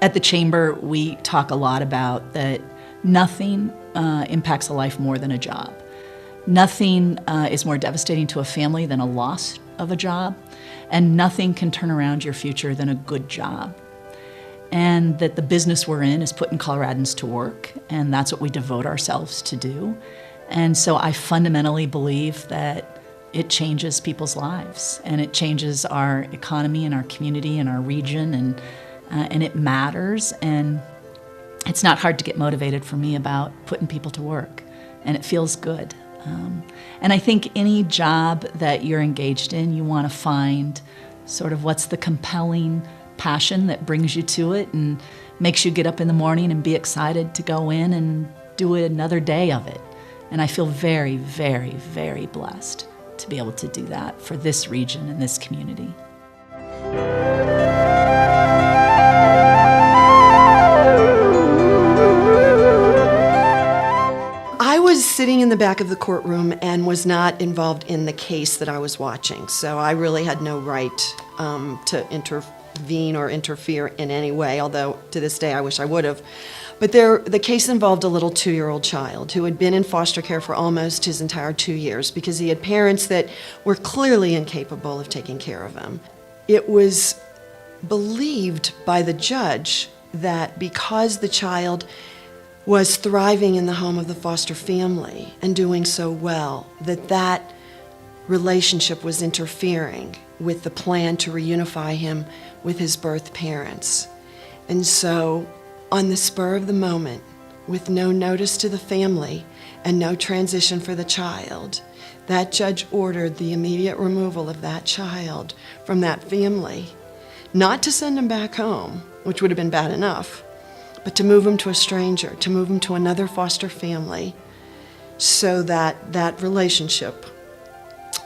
At the Chamber, we talk a lot about that nothing impacts a life more than a job. Nothing is more devastating to a family than a loss of a job, and nothing can turn around your future than a good job. And that the business we're in is putting Coloradans to work, and that's what we devote ourselves to do. And so I fundamentally believe that it changes people's lives, and it changes our economy and our community and our region, and it matters. And it's not hard to get motivated for me about putting people to work, and it feels good. And I think any job that you're engaged in, you want to find sort of what's the compelling passion that brings you to it and makes you get up in the morning and be excited to go in and do another day of it. And I feel very, very, very blessed to be able to do that for this region and this community. I was sitting in the back of the courtroom and was not involved in the case that I was watching, so I really had no right to intervene or interfere in any way, although to this day I wish I would have. But the case involved a little 2-year-old child who had been in foster care for almost his entire 2 years because he had parents that were clearly incapable of taking care of him. It was believed by the judge that because the child was thriving in the home of the foster family and doing so well, that relationship was interfering with the plan to reunify him with his birth parents. And so, on the spur of the moment, with no notice to the family and no transition for the child, that judge ordered the immediate removal of that child from that family, not to send him back home, which would have been bad enough, but to move him to a stranger, to move him to another foster family, so that that relationship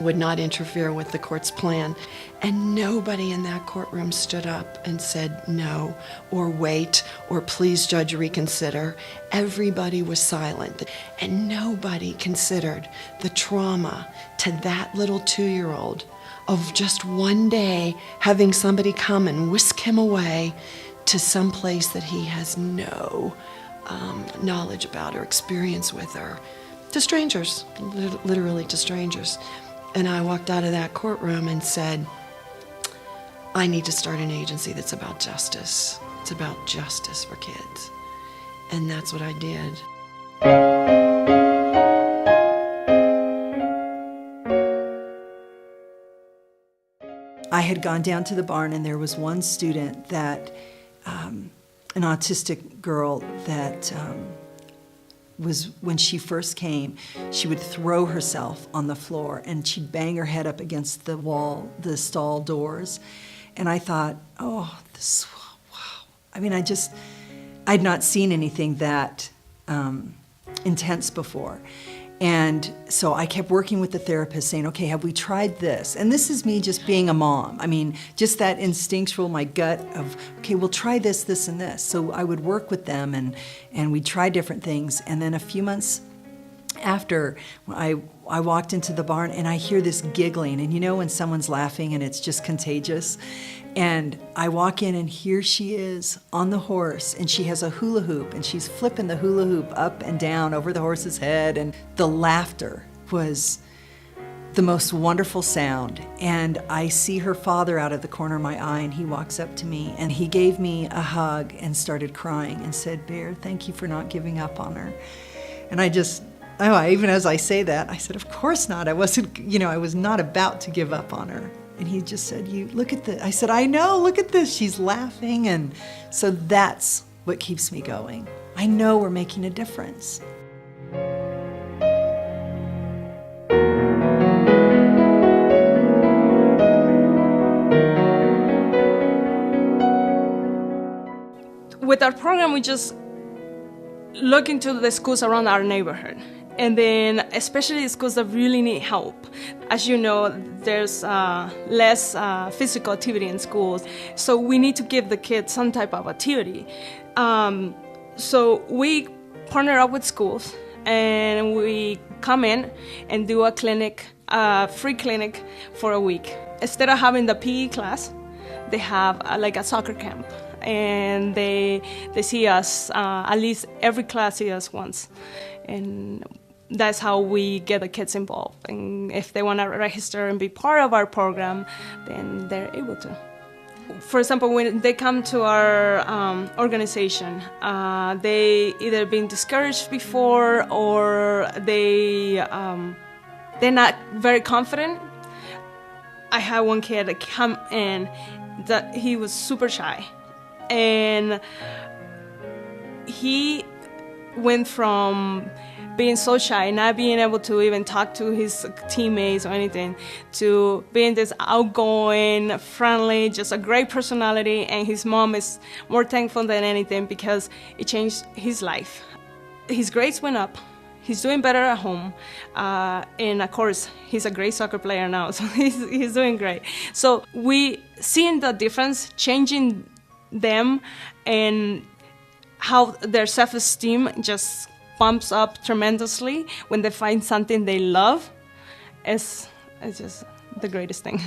would not interfere with the court's plan. And nobody in that courtroom stood up and said no, or wait, or please, judge, reconsider. Everybody was silent, and nobody considered the trauma to that little 2-year-old of just one day having somebody come and whisk him away to some place that he has no knowledge about or experience with, or to strangers, literally to strangers. And I walked out of that courtroom and said, I need to start an agency that's about justice. It's about justice for kids. And that's what I did. I had gone down to the barn, and there was one student that, an autistic girl that was, when she first came, she would throw herself on the floor and she'd bang her head up against the wall, the stall doors. And I thought, oh, this, wow. I mean, I'd not seen anything that intense before. And so I kept working with the therapist saying, okay, have we tried this? And this is me just being a mom. I mean, just that instinctual, my gut of, okay, we'll try this, this, and this. So I would work with them and we'd try different things. And then a few months after, I walked into the barn and I hear this giggling. And you know when someone's laughing and it's just contagious? And I walk in and here she is on the horse, and she has a hula hoop, and she's flipping the hula hoop up and down over the horse's head, and the laughter was the most wonderful sound. And I see her father out of the corner of my eye, and he walks up to me and he gave me a hug and started crying and said, Bear, thank you for not giving up on her. And even as I say that, I said, of course not. I was not about to give up on her. And he just said, you look at this. I said, I know, look at this. She's laughing. And so that's what keeps me going. I know we're making a difference. With our program, we just look into the schools around our neighborhood. And then especially the schools that really need help. As you know, there's less physical activity in schools, so we need to give the kids some type of activity. So we partner up with schools, and we come in and do a clinic, free clinic for a week. Instead of having the PE class, they have like a soccer camp, and they see us, at least every class see us once, and that's how we get the kids involved. And if they want to register and be part of our program, then they're able to. For example, when they come to our organization, they either been discouraged before, or they're not very confident. I had one kid that come in that he was super shy, and he went from being so shy, not being able to even talk to his teammates or anything, to being this outgoing, friendly, just a great personality. And his mom is more thankful than anything because it changed his life. His grades went up. He's doing better at home. And of course, he's a great soccer player now, so he's doing great. So we seeing the difference, changing them, and how their self-esteem just bumps up tremendously when they find something they love. It's just the greatest thing.